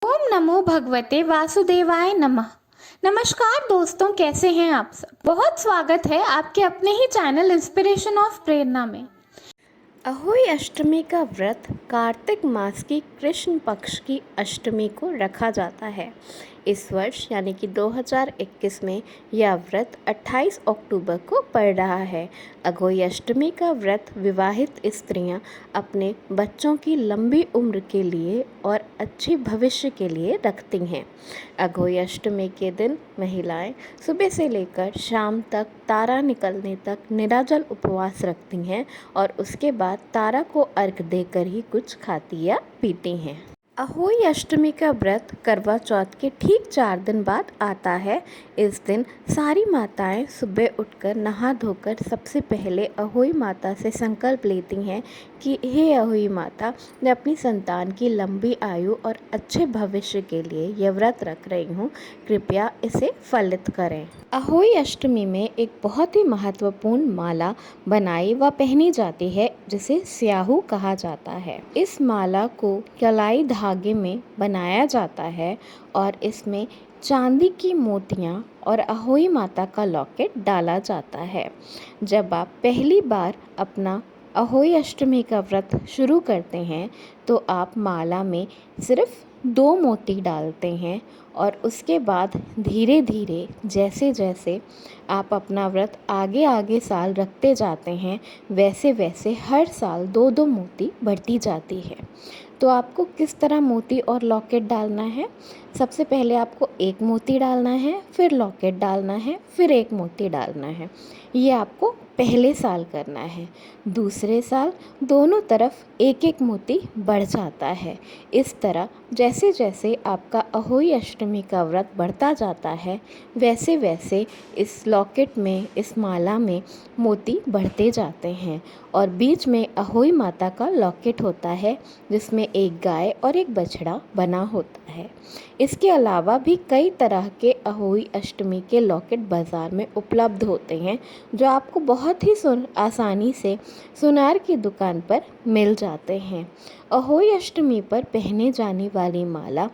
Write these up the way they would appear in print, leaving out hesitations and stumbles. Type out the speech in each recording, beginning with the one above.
ओम नमो भगवते वासुदेवाय नमः। नमस्कार दोस्तों, कैसे हैं आप सब। बहुत स्वागत है आपके अपने ही चैनल इंस्पिरेशन ऑफ प्रेरणा में। अहोई अष्टमी का व्रत कार्तिक मास की कृष्ण पक्ष की अष्टमी को रखा जाता है। इस वर्ष यानी कि 2021 में यह व्रत 28 अक्टूबर को पड़ रहा है। अहोई अष्टमी का व्रत विवाहित स्त्रियां अपने बच्चों की लंबी उम्र के लिए और अच्छे भविष्य के लिए रखती हैं। अहोई अष्टमी के दिन महिलाएं सुबह से लेकर शाम तक तारा निकलने तक निराजल उपवास रखती हैं और उसके बाद तारा को अर्घ देकर ही कुछ खाती या पीती हैं। अहोई अष्टमी का व्रत करवा चौथ के ठीक 4 दिन बाद आता है। इस दिन सारी माताएं सुबह उठकर नहा धोकर सबसे पहले अहोई माता से संकल्प लेती हैं कि हे अहोई माता, मैं अपनी संतान की लंबी आयु और अच्छे भविष्य के लिए यह व्रत रख रही हूँ, कृपया इसे फलित करें। अहोई अष्टमी में एक बहुत ही महत्वपूर्ण माला बनाई व पहनी जाती है जिसे स्याहू कहा जाता है। इस माला को कलाई धागे में बनाया जाता है और इसमें चांदी की मोतियाँ और अहोई माता का लॉकेट डाला जाता है। जब आप पहली बार अपना अहोई अष्टमी का व्रत शुरू करते हैं तो आप माला में सिर्फ 2 मोती डालते हैं और उसके बाद धीरे धीरे जैसे जैसे आप अपना व्रत आगे आगे साल रखते जाते हैं वैसे वैसे हर साल 2-2 मोती बढ़ती जाती है। तो आपको किस तरह मोती और लॉकेट डालना है? सबसे पहले आपको 1 मोती डालना है, फिर लॉकेट डालना है, फिर 1 मोती डालना है। ये आपको पहले साल करना है। दूसरे साल दोनों तरफ 1-1 मोती बढ़ जाता है। इस तरह जैसे जैसे आपका अहोई अष्टमी का व्रत बढ़ता जाता है वैसे वैसे इस लॉकेट में, इस माला में मोती बढ़ते जाते हैं और बीच में अहोई माता का लॉकेट होता है जिसमें एक गाय और एक बछड़ा बना होता है। इसके अलावा भी कई तरह के अहोई अष्टमी के लॉकेट बाज़ार में उपलब्ध होते हैं जो आपको बहुत ही आसानी से सुनार की दुकान पर मिल जाते हैं। अहोई अष्टमी पर पहने जाने वाली माला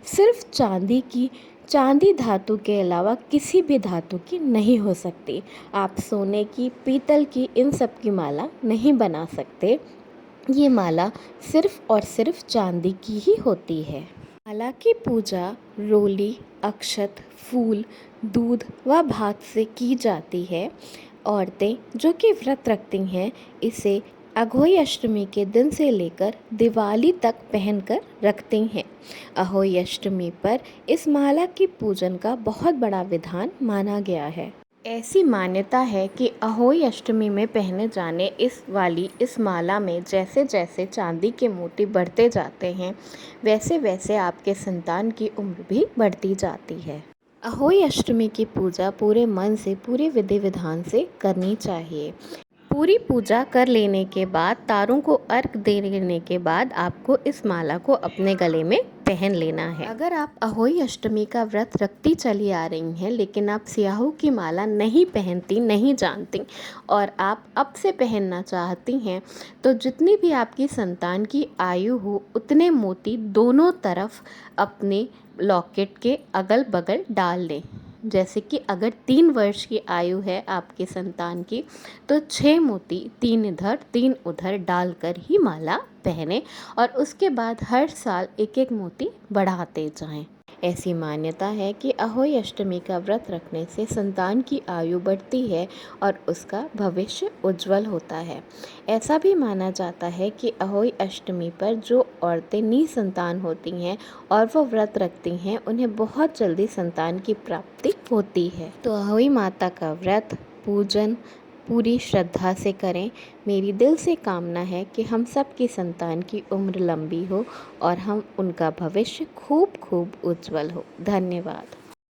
सिर्फ चांदी धातु के अलावा किसी भी धातु की नहीं हो सकती। आप सोने की, पीतल की, इन सब की माला नहीं बना सकते। ये माला सिर्फ और सिर्फ चांदी की ही होती है। माला की पूजा रोली, अक्षत, फूल, दूध व भात से की जाती है। औरतें जो कि व्रत रखती हैं इसे अहोई अष्टमी के दिन से लेकर दिवाली तक पहनकर रखती हैं। अहोई अष्टमी पर इस माला की पूजन का बहुत बड़ा विधान माना गया है। ऐसी मान्यता है कि अहोई अष्टमी में पहने जाने इस माला में जैसे जैसे चांदी के मोती बढ़ते जाते हैं वैसे वैसे आपके संतान की उम्र भी बढ़ती जाती है। अहोई अष्टमी की पूजा पूरे मन से, पूरे विधि विधान से करनी चाहिए। पूरी पूजा कर लेने के बाद, तारों को अर्घ दे लेने के बाद आपको इस माला को अपने गले में पहन लेना है। अगर आप अहोई अष्टमी का व्रत रखती चली आ रही हैं लेकिन आप स्याहू की माला नहीं पहनती, नहीं जानती और आप अब से पहनना चाहती हैं तो जितनी भी आपकी संतान की आयु हो उतने मोती दोनों तरफ अपने लॉकेट के अगल बगल डाल लें। जैसे कि अगर 3 वर्ष की आयु है आपके संतान की तो 6 मोती 3 इधर 3 उधर डालकर ही माला पहने और उसके बाद हर साल 1-1 मोती बढ़ाते जाएं। ऐसी मान्यता है कि अहोई अष्टमी का व्रत रखने से संतान की आयु बढ़ती है और उसका भविष्य उज्जवल होता है। ऐसा भी माना जाता है कि अहोई अष्टमी पर जो औरतें निसंतान होती हैं और वो व्रत रखती हैं उन्हें बहुत जल्दी संतान की प्राप्ति होती है। तो अहोई माता का व्रत पूजन पूरी श्रद्धा से करें। मेरी दिल से कामना है कि हम सब की संतान की उम्र लंबी हो और हम उनका भविष्य खूब खूब उज्जवल हो। धन्यवाद।